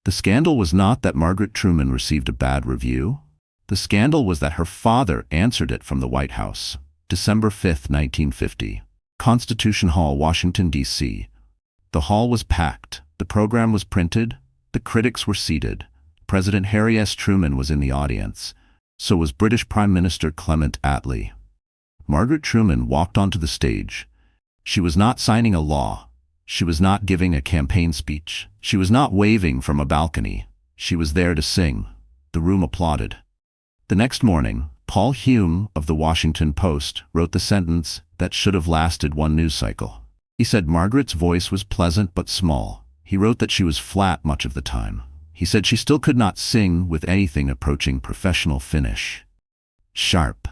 The scandal was not that Margaret Truman received a bad review. The scandal was that her father answered it from the White House. December 5, 1950. Constitution Hall, Washington, D.C. The hall was packed. The program was printed. The critics were seated. President Harry S. Truman was in the audience. So was British Prime Minister Clement Attlee. Margaret Truman walked onto the stage. She was not signing a law. She was not giving a campaign speech. She was not waving from a balcony. She was there to sing. The room applauded. The next morning, Paul Hume of the Washington Post wrote the sentence that should have lasted one news cycle. He said Margaret's voice was pleasant but small. He wrote that she was flat much of the time. He said she still could not sing with anything approaching professional finish. Sharp,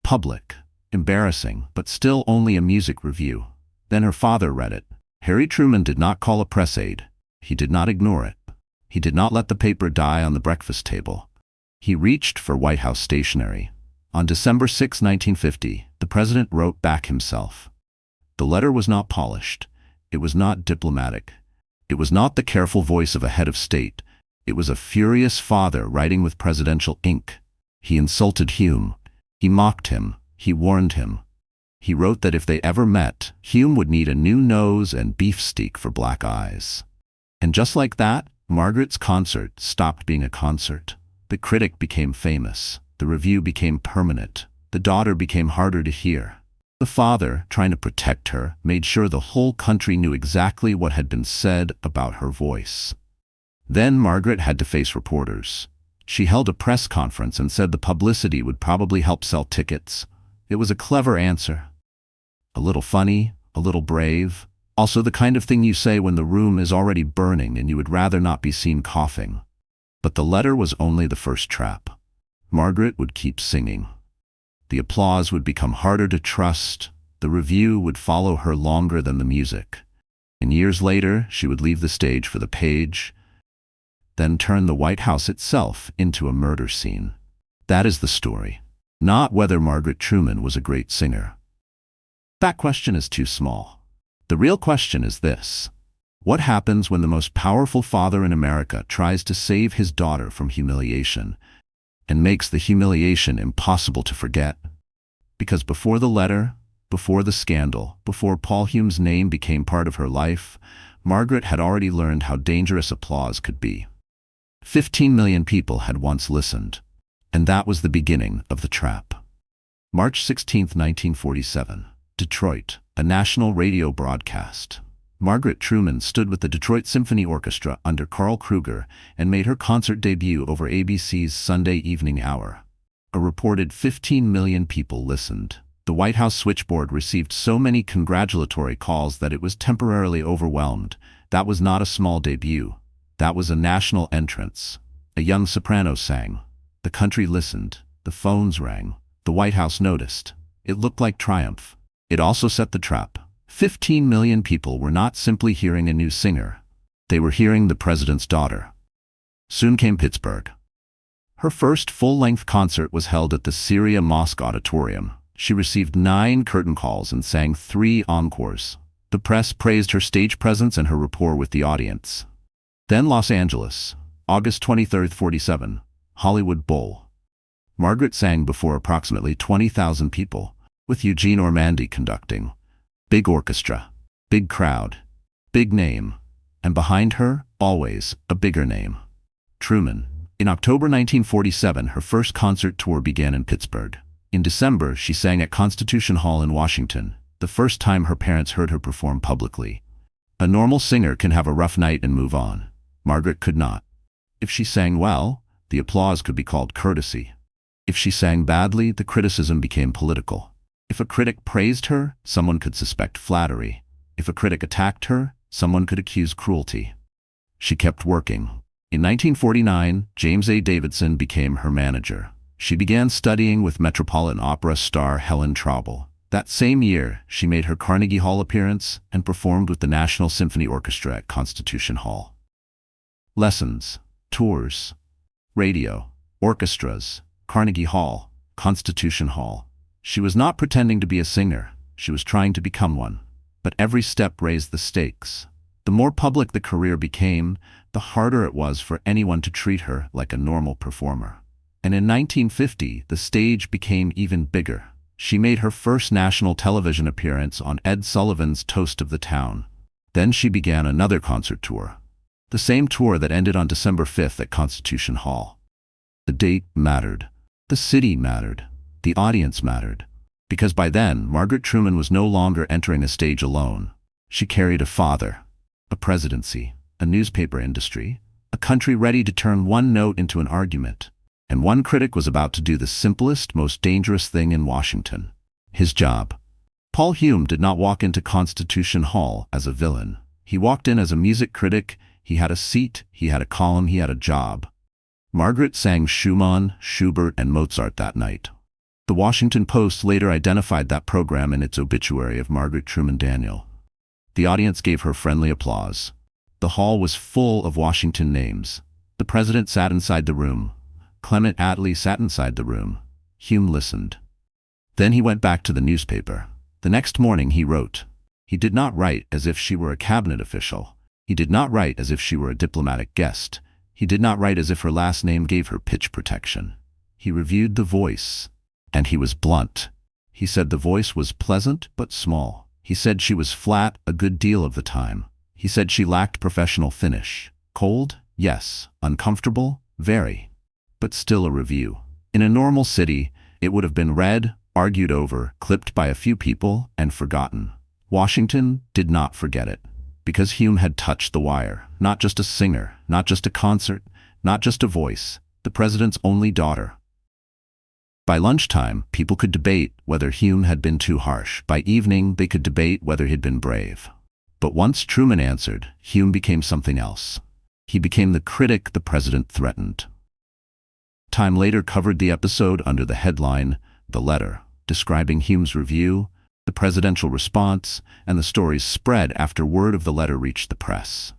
public, embarrassing, but still only a music review. Then her father read it. Harry Truman did not call a press aide. He did not ignore it. He did not let the paper die on the breakfast table. He reached for White House stationery. On December 6, 1950, the president wrote back himself. The letter was not polished. It was not diplomatic. It was not the careful voice of a head of state. It was a furious father writing with presidential ink. He insulted Hume. He mocked him. He warned him. He wrote that if they ever met, Hume would need a new nose and beef steak for black eyes. And just like that, Margaret's concert stopped being a concert. The critic became famous. The review became permanent. The daughter became harder to hear. The father, trying to protect her, made sure the whole country knew exactly what had been said about her voice. Then Margaret had to face reporters. She held a press conference and said the publicity would probably help sell tickets. It was a clever answer. A little funny, a little brave, also the kind of thing you say when the room is already burning and you would rather not be seen coughing. But the letter was only the first trap. Margaret would keep singing. The applause would become harder to trust. The review would follow her longer than the music. And years later, she would leave the stage for the page, then turn the White House itself into a murder scene. That is the story. Not whether Margaret Truman was a great singer. That question is too small. The real question is this. What happens when the most powerful father in America tries to save his daughter from humiliation and makes the humiliation impossible to forget? Because before the letter, before the scandal, before Paul Hume's name became part of her life, Margaret had already learned how dangerous applause could be. 15 million people had once listened, and that was the beginning of the trap. March 16, 1947. Detroit, a national radio broadcast. Margaret Truman stood with the Detroit Symphony Orchestra under Carl Kruger and made her concert debut over ABC's Sunday Evening Hour. A reported 15 million people listened. The White House switchboard received so many congratulatory calls that it was temporarily overwhelmed. That was not a small debut. That was a national entrance. A young soprano sang. The country listened. The phones rang. The White House noticed. It looked like triumph. It also set the trap. 15 million people were not simply hearing a new singer. They were hearing the president's daughter. Soon came Pittsburgh. Her first full-length concert was held at the Syria Mosque Auditorium. She received 9 curtain calls and sang 3 encores. The press praised her stage presence and her rapport with the audience. Then Los Angeles, August 23, 47, Hollywood Bowl. Margaret sang before approximately 20,000 people, with Eugene Ormandy conducting. Big orchestra, big crowd, big name, and behind her, always, a bigger name. Truman. In October 1947, her first concert tour began in Pittsburgh. In December, she sang at Constitution Hall in Washington, the first time her parents heard her perform publicly. A normal singer can have a rough night and move on. Margaret could not. If she sang well, the applause could be called courtesy. If she sang badly, the criticism became political. If a critic praised her, someone could suspect flattery. If a critic attacked her, someone could accuse cruelty. She kept working. In 1949, James A. Davidson became her manager. She began studying with Metropolitan Opera star Helen Traubel. That same year, she made her Carnegie Hall appearance and performed with the National Symphony Orchestra at Constitution Hall. Lessons, tours, radio, orchestras, Carnegie Hall, Constitution Hall. She was not pretending to be a singer. She was trying to become one. But every step raised the stakes. The more public the career became, the harder it was for anyone to treat her like a normal performer. And in 1950, the stage became even bigger. She made her first national television appearance on Ed Sullivan's Toast of the Town. Then she began another concert tour. The same tour that ended on December 5th at Constitution Hall. The date mattered. The city mattered. The audience mattered. Because by then, Margaret Truman was no longer entering the stage alone. She carried a father, a presidency, a newspaper industry, a country ready to turn one note into an argument. And one critic was about to do the simplest, most dangerous thing in Washington. His job. Paul Hume did not walk into Constitution Hall as a villain. He walked in as a music critic. He had a seat, he had a column, he had a job. Margaret sang Schumann, Schubert, and Mozart that night. The Washington Post later identified that program in its obituary of Margaret Truman Daniel. The audience gave her friendly applause. The hall was full of Washington names. The president sat inside the room. Clement Attlee sat inside the room. Hume listened. Then he went back to the newspaper. The next morning he wrote. He did not write as if she were a cabinet official. He did not write as if she were a diplomatic guest. He did not write as if her last name gave her pitch protection. He reviewed the voice. And he was blunt. He said the voice was pleasant but small. He said she was flat a good deal of the time. He said she lacked professional finish. Cold? Yes. Uncomfortable? Very. But still a review. In a normal city, it would have been read, argued over, clipped by a few people, and forgotten. Washington did not forget it. Because Hume had touched the wire. Not just a singer, not just a concert, not just a voice. The president's only daughter. By lunchtime, people could debate whether Hume had been too harsh. By evening, they could debate whether he'd been brave. But once Truman answered, Hume became something else. He became the critic the president threatened. Time later covered the episode under the headline, The Letter, describing Hume's review, the presidential response, and the stories spread after word of the letter reached the press.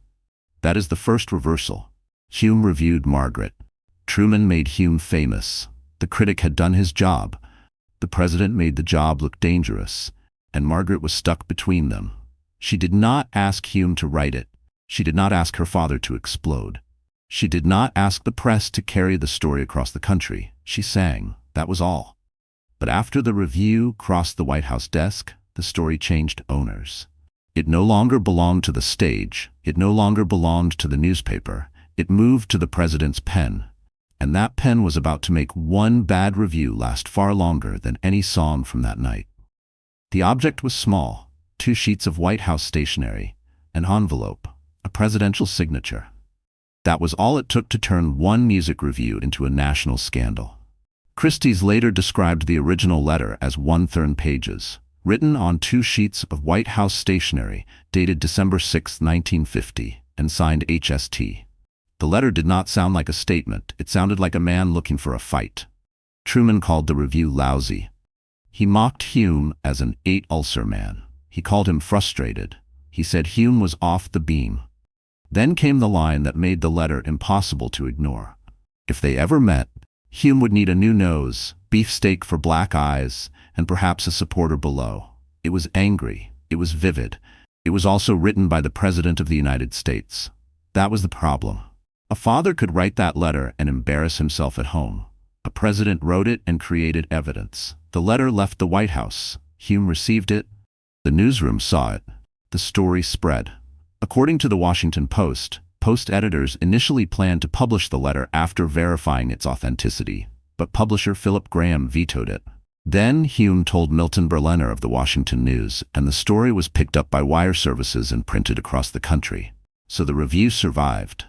That is the first reversal. Hume reviewed Margaret. Truman made Hume famous. The critic had done his job. The president made the job look dangerous, and Margaret was stuck between them. She did not ask Hume to write it. She did not ask her father to explode. She did not ask the press to carry the story across the country. She sang. That was all. But after the review crossed the White House desk, the story changed owners. It no longer belonged to the stage. It no longer belonged to the newspaper. It moved to the president's pen. And that pen was about to make one bad review last far longer than any song from that night. The object was small. 2 sheets of White House stationery, an envelope, a presidential signature. That was all it took to turn one music review into a national scandal. Christie's later described the original letter as 1/3 pages, written on 2 sheets of White House stationery, dated December 6, 1950, and signed HST. The letter did not sound like a statement. It sounded like a man looking for a fight. Truman called the review lousy. He mocked Hume as an 8-ulcer man. He called him frustrated. He said Hume was off the beam. Then came the line that made the letter impossible to ignore. If they ever met, Hume would need a new nose, beefsteak for black eyes, and perhaps a supporter below. It was angry. It was vivid. It was also written by the President of the United States. That was the problem. A father could write that letter and embarrass himself at home. A president wrote it and created evidence. The letter left the White House. Hume received it. The newsroom saw it. The story spread. According to the Washington Post, Post editors initially planned to publish the letter after verifying its authenticity, but publisher Philip Graham vetoed it. Then Hume told Milton Berliner of the Washington News, and the story was picked up by wire services and printed across the country. So the review survived.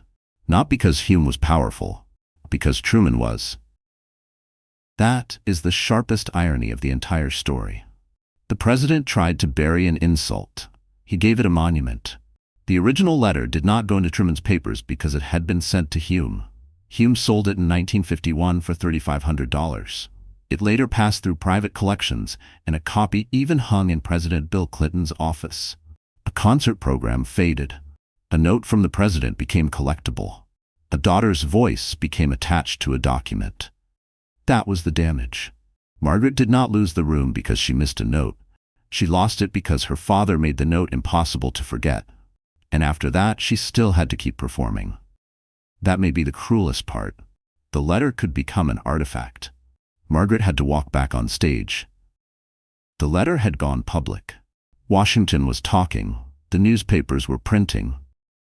Not because Hume was powerful, because Truman was. That is the sharpest irony of the entire story. The president tried to bury an insult. He gave it a monument. The original letter did not go into Truman's papers because it had been sent to Hume. Hume sold it in 1951 for $3,500. It later passed through private collections, and a copy even hung in President Bill Clinton's office. A concert program faded. A note from the president became collectible. A daughter's voice became attached to a document. That was the damage. Margaret did not lose the room because she missed a note. She lost it because her father made the note impossible to forget. And after that, she still had to keep performing. That may be the cruelest part. The letter could become an artifact. Margaret had to walk back on stage. The letter had gone public. Washington was talking. The newspapers were printing.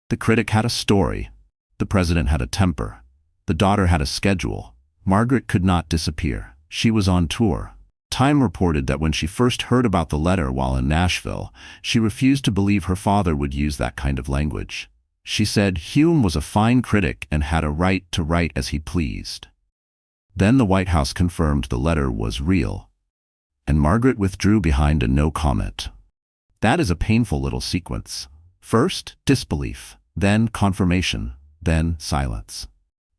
The Critic had a story. The president had a temper. The daughter had a schedule. Margaret could not disappear. She was on tour. Time reported that when she first heard about the letter while in Nashville, she refused to believe her father would use that kind of language. She said Hume was a fine critic and had a right to write as he pleased. Then the White House confirmed the letter was real, and Margaret withdrew behind a no comment. That is a painful little sequence. First, disbelief, then confirmation, then silence.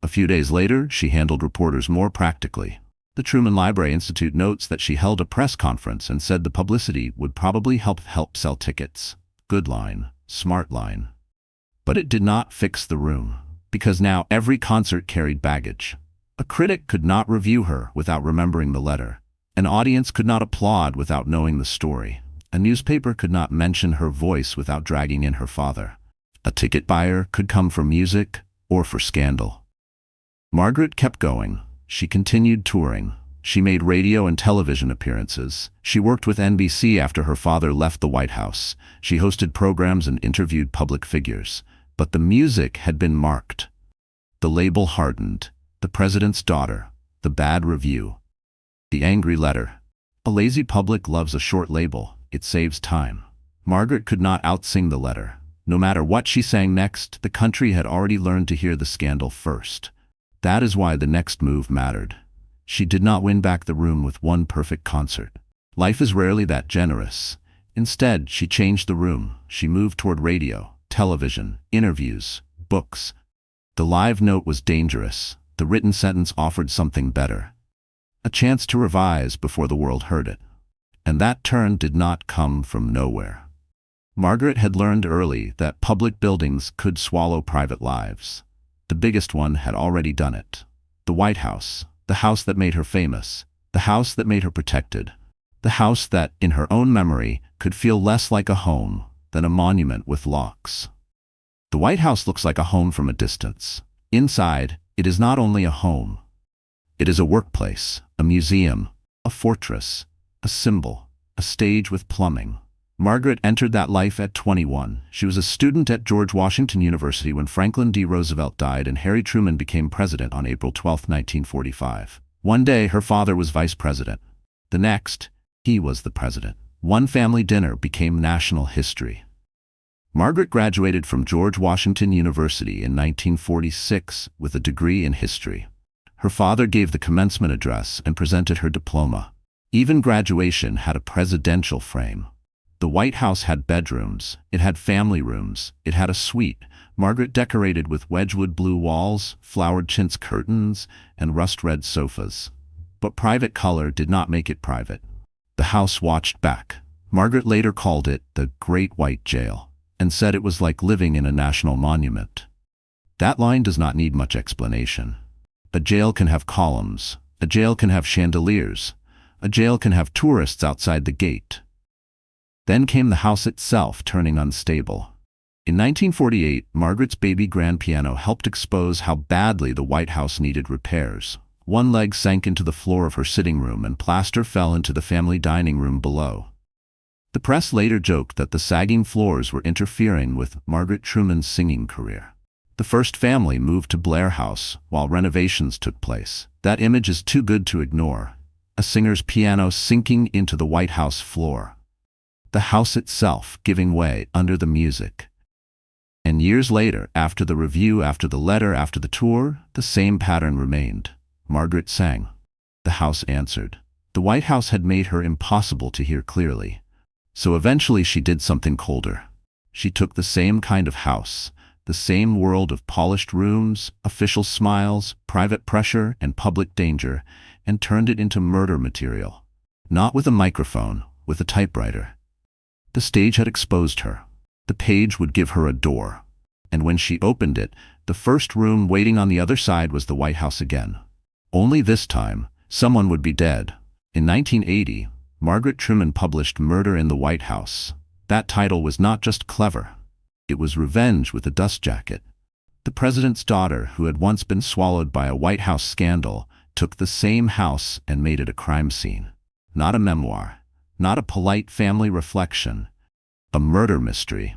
A few days later, she handled reporters more practically. The Truman Library Institute notes that she held a press conference and said the publicity would probably help sell tickets. Good line, smart line. But it did not fix the room, because now every concert carried baggage. A critic could not review her without remembering the letter. An audience could not applaud without knowing the story. A newspaper could not mention her voice without dragging in her father. A ticket buyer could come for music or for scandal. Margaret kept going. She continued touring. She made radio and television appearances. She worked with NBC after her father left the White House. She hosted programs and interviewed public figures. But the music had been marked. The label hardened. The president's daughter. The bad review. The angry letter. A lazy public loves a short label. It saves time. Margaret could not outsing the letter. No matter what she sang next, the country had already learned to hear the scandal first. That is why the next move mattered. She did not win back the room with one perfect concert. Life is rarely that generous. Instead, she changed the room. She moved toward radio, television, interviews, books. The live note was dangerous. The written sentence offered something better. A chance to revise before the world heard it. And that turn did not come from nowhere. Margaret had learned early that public buildings could swallow private lives. The biggest one had already done it. The White House, the house that made her famous, the house that made her protected, the house that, in her own memory, could feel less like a home than a monument with locks. The White House looks like a home from a distance. Inside, it is not only a home. It is a workplace, a museum, a fortress, a symbol, a stage with plumbing. Margaret entered that life at 21. She was a student at George Washington University when Franklin D. Roosevelt died and Harry Truman became president on April 12, 1945. One day, her father was vice president. The next, he was the president. One family dinner became national history. Margaret graduated from George Washington University in 1946 with a degree in history. Her father gave the commencement address and presented her diploma. Even graduation had a presidential frame. The White House had bedrooms, it had family rooms, it had a suite. Margaret decorated with Wedgwood blue walls, flowered chintz curtains, and rust-red sofas. But private color did not make it private. The house watched back. Margaret later called it the Great White Jail, and said it was like living in a national monument. That line does not need much explanation. A jail can have columns, a jail can have chandeliers, a jail can have tourists outside the gate. Then came the house itself turning unstable. In 1948, Margaret's baby grand piano helped expose how badly the White House needed repairs. One leg sank into the floor of her sitting room and plaster fell into the family dining room below. The press later joked that the sagging floors were interfering with Margaret Truman's singing career. The first family moved to Blair House while renovations took place. That image is too good to ignore. A singer's piano sinking into the White House floor. The house itself giving way under the music. And years later, after the review, after the letter, after the tour, the same pattern remained. Margaret sang. The house answered. The White House had made her impossible to hear clearly. So eventually she did something colder. She took the same kind of house, the same world of polished rooms, official smiles, private pressure, and public danger, and turned it into murder material. Not with a microphone, with a typewriter. The stage had exposed her. The page would give her a door. And when she opened it, the first room waiting on the other side was the White House again. Only this time, someone would be dead. In 1980, Margaret Truman published Murder in the White House. That title was not just clever. It was revenge with a dust jacket. The president's daughter, who had once been swallowed by a White House scandal, took the same house and made it a crime scene. Not a memoir, not a polite family reflection, a murder mystery.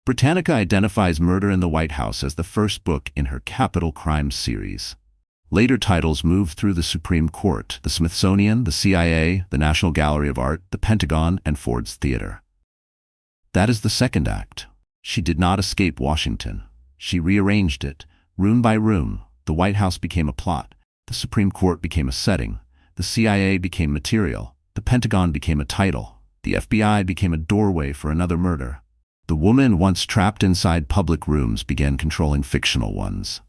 Britannica identifies Murder in the White House as the first book in her capital crime series. Later titles moved through the Supreme Court, the Smithsonian, the CIA, the National Gallery of Art, the Pentagon, and Ford's Theater. That is the second act. She did not escape Washington. She rearranged it. Room by room, the White House became a plot. The Supreme Court became a setting. The CIA became material. The Pentagon became a title. The FBI became a doorway for another murder. The woman once trapped inside public rooms began controlling fictional ones.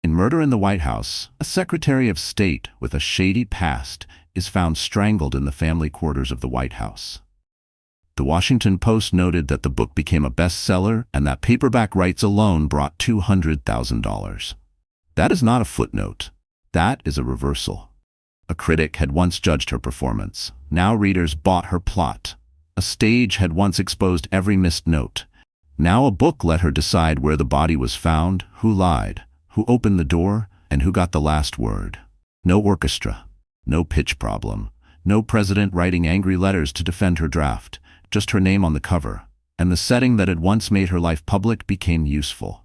In Murder in the White House, a Secretary of State with a shady past is found strangled in the family quarters of the White House. The Washington Post noted that the book became a bestseller and that paperback rights alone brought $200,000. That is not a footnote. That is a reversal. A critic had once judged her performance. Now readers bought her plot. A stage had once exposed every missed note. Now a book let her decide where the body was found, who lied, who opened the door, and who got the last word. No orchestra, no pitch problem, no president writing angry letters to defend her draft, just her name on the cover, and the setting that had once made her life public became useful.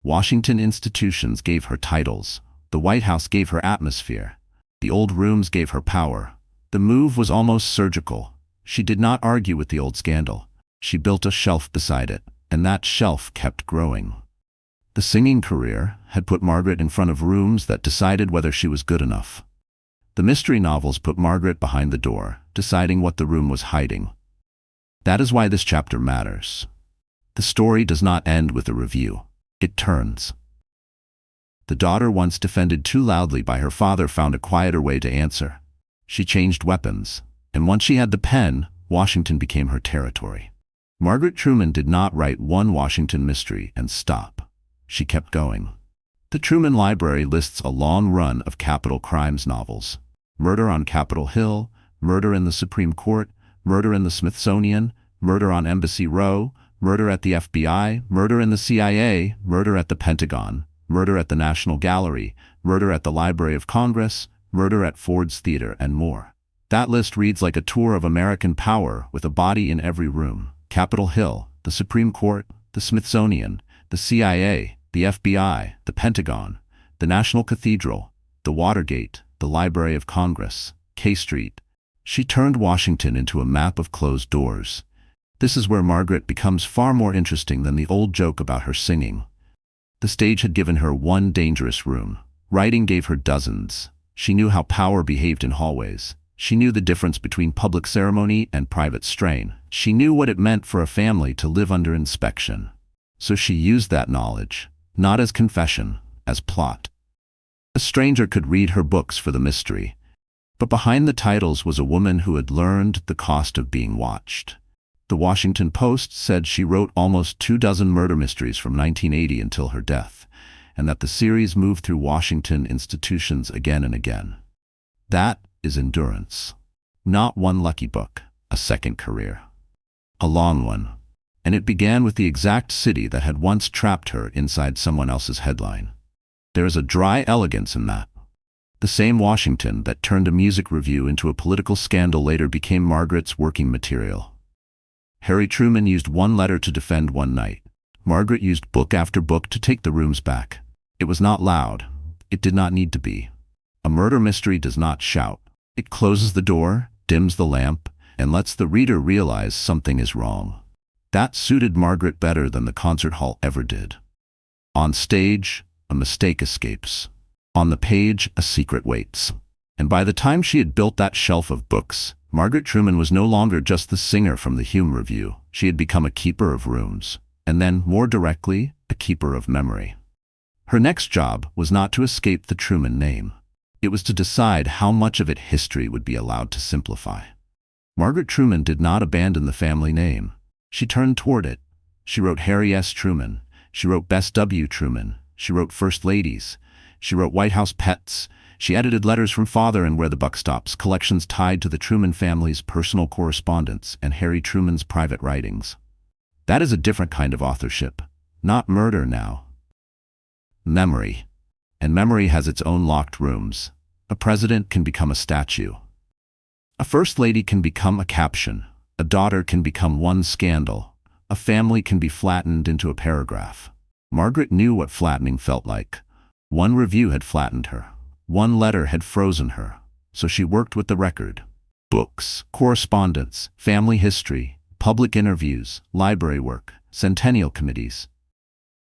Washington institutions gave her titles. The White House gave her atmosphere. The old rooms gave her power. The move was almost surgical. She did not argue with the old scandal. She built a shelf beside it, and that shelf kept growing. The singing career had put Margaret in front of rooms that decided whether she was good enough. The mystery novels put Margaret behind the door, deciding what the room was hiding. That is why this chapter matters. The story does not end with a review. It turns. The daughter, once defended too loudly by her father, found a quieter way to answer. She changed weapons, and once she had the pen, Washington became her territory. Margaret Truman did not write one Washington mystery and stop. She kept going. The Truman Library lists a long run of capital crimes novels. Murder on Capitol Hill, Murder in the Supreme Court, Murder in the Smithsonian, Murder on Embassy Row, Murder at the FBI, Murder in the CIA, Murder at the Pentagon, Murder at the National Gallery, Murder at the Library of Congress, Murder at Ford's Theater, and more. That list reads like a tour of American power with a body in every room. Capitol Hill, the Supreme Court, the Smithsonian, the CIA, the FBI, the Pentagon, the National Cathedral, the Watergate, the Library of Congress, K Street. She turned Washington into a map of closed doors. This is where Margaret becomes far more interesting than the old joke about her singing. The stage had given her one dangerous room. Writing gave her dozens. She knew how power behaved in hallways. She knew the difference between public ceremony and private strain. She knew what it meant for a family to live under inspection. So she used that knowledge, not as confession, as plot. A stranger could read her books for the mystery. But behind the titles was a woman who had learned the cost of being watched. The Washington Post said she wrote almost 24 murder mysteries from 1980 until her death, and that the series moved through Washington institutions again and again. That is endurance. Not one lucky book, a second career. A long one. And it began with the exact city that had once trapped her inside someone else's headline. There is a dry elegance in that. The same Washington that turned a music review into a political scandal later became Margaret's working material. Harry Truman used one letter to defend one night. Margaret used book after book to take the rooms back. It was not loud. It did not need to be. A murder mystery does not shout. It closes the door, dims the lamp, and lets the reader realize something is wrong. That suited Margaret better than the concert hall ever did. On stage, a mistake escapes. On the page, a secret waits. And by the time she had built that shelf of books, Margaret Truman was no longer just the singer from the Hume Review. She had become a keeper of rooms, and then, more directly, a keeper of memory. Her next job was not to escape the Truman name. It was to decide how much of it history would be allowed to simplify. Margaret Truman did not abandon the family name. She turned toward it. She wrote Harry S. Truman. She wrote Bess W. Truman. She wrote First Ladies. She wrote White House Pets. She edited Letters from Father and Where the Buck Stops, collections tied to the Truman family's personal correspondence and Harry Truman's private writings. That is a different kind of authorship. Not murder now. memory. And memory has its own locked rooms. A president can become a statue. A first lady can become a caption. A daughter can become one scandal. A family can be flattened into a paragraph. Margaret knew what flattening felt like. One review had flattened her. One letter had frozen her. So she worked with the record. Books, correspondence, family history, public interviews, library work, centennial committees.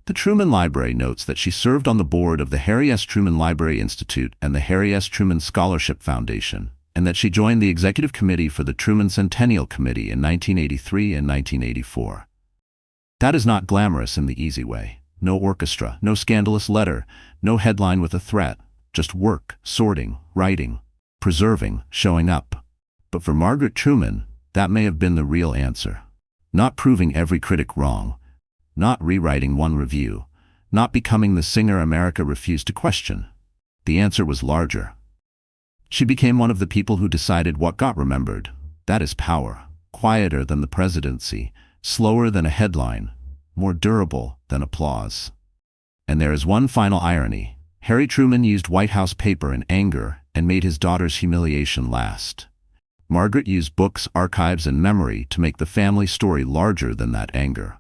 The Truman Library notes that she served on the board of the Harry S. Truman Library Institute and the Harry S. Truman Scholarship Foundation, and that she joined the executive committee for the Truman Centennial Committee in 1983 and 1984. That is not glamorous in the easy way. No orchestra, no scandalous letter, no headline with a threat, just work, sorting, writing, preserving, showing up. But for Margaret Truman, that may have been the real answer. Not proving every critic wrong, not rewriting one review, not becoming the singer America refused to question. The answer was larger. She became one of the people who decided what got remembered. That is power, quieter than the presidency, slower than a headline, more durable than applause. And there is one final irony. Harry Truman used White House paper in anger and made his daughter's humiliation last. Margaret used books, archives, and memory to make the family story larger than that anger.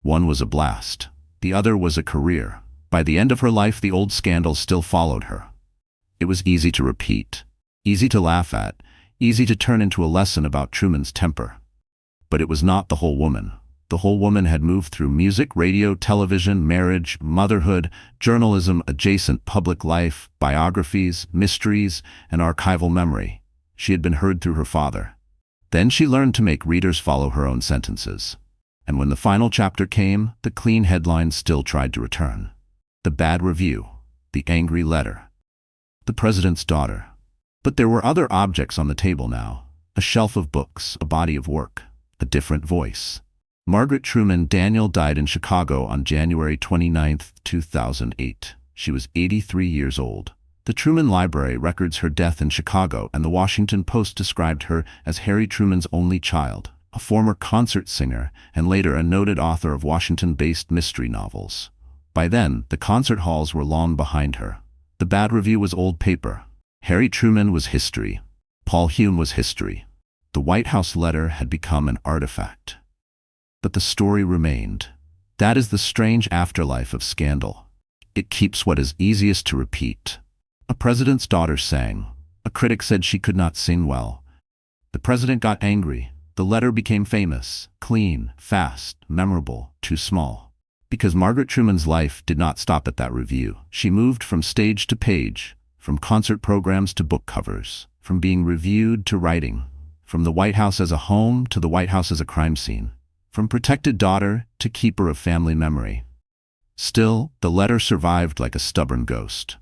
One was a blast. The other was a career. By the end of her life, the old scandals still followed her. It was easy to repeat, easy to laugh at, easy to turn into a lesson about Truman's temper. But it was not the whole woman. The whole woman had moved through music, radio, television, marriage, motherhood, journalism, adjacent public life, biographies, mysteries, and archival memory. She had been heard through her father. Then she learned to make readers follow her own sentences. And when the final chapter came, the clean headlines still tried to return. The bad review, the angry letter, the president's daughter. But there were other objects on the table now. A shelf of books, a body of work, a different voice. Margaret Truman Daniel died in Chicago on January 29, 2008. She was 83 years old. The Truman Library records her death in Chicago, and the Washington Post described her as Harry Truman's only child, a former concert singer, and later a noted author of Washington-based mystery novels. By then, the concert halls were long behind her. The bad review was old paper. Harry Truman was history. Paul Hume was history. The White House letter had become an artifact. But the story remained. That is the strange afterlife of scandal. It keeps what is easiest to repeat. A president's daughter sang. A critic said she could not sing well. The president got angry. The letter became famous, clean, fast, memorable, too small. Because Margaret Truman's life did not stop at that review. She moved from stage to page, from concert programs to book covers, from being reviewed to writing, from the White House as a home to the White House as a crime scene, from protected daughter to keeper of family memory. Still, the letter survived like a stubborn ghost.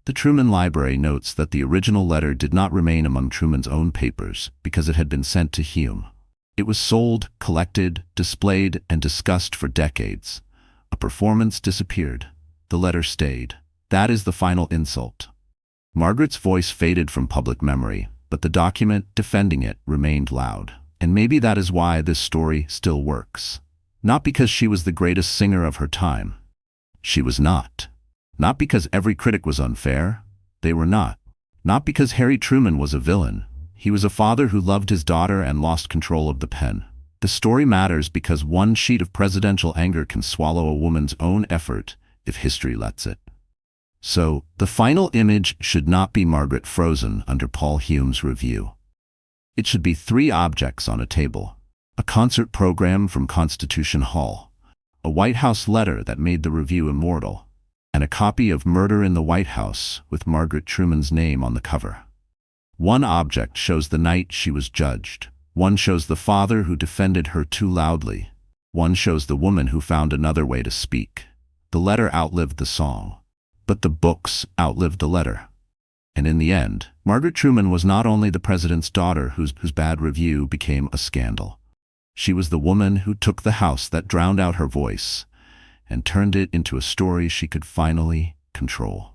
The Truman Library notes that the original letter did not remain among Truman's own papers because it had been sent to Hume. It was sold, collected, displayed, and discussed for decades. A performance disappeared. The letter stayed. That is the final insult. Margaret's voice faded from public memory, but the document defending it remained loud. And maybe that is why this story still works. Not because she was the greatest singer of her time. She was not. Not because every critic was unfair. They were not. Not because Harry Truman was a villain. He was a father who loved his daughter and lost control of the pen. The story matters because one sheet of presidential anger can swallow a woman's own effort if history lets it. So, the final image should not be Margaret frozen under Paul Hume's review. It should be three objects on a table. A concert program from Constitution Hall, a White House letter that made the review immortal, and a copy of Murder in the White House with Margaret Truman's name on the cover. One object shows the night she was judged. One shows the father who defended her too loudly. One shows the woman who found another way to speak. The letter outlived the song, but the books outlived the letter. And in the end, Margaret Truman was not only the president's daughter whose bad review became a scandal. She was the woman who took the house that drowned out her voice and turned it into a story she could finally control.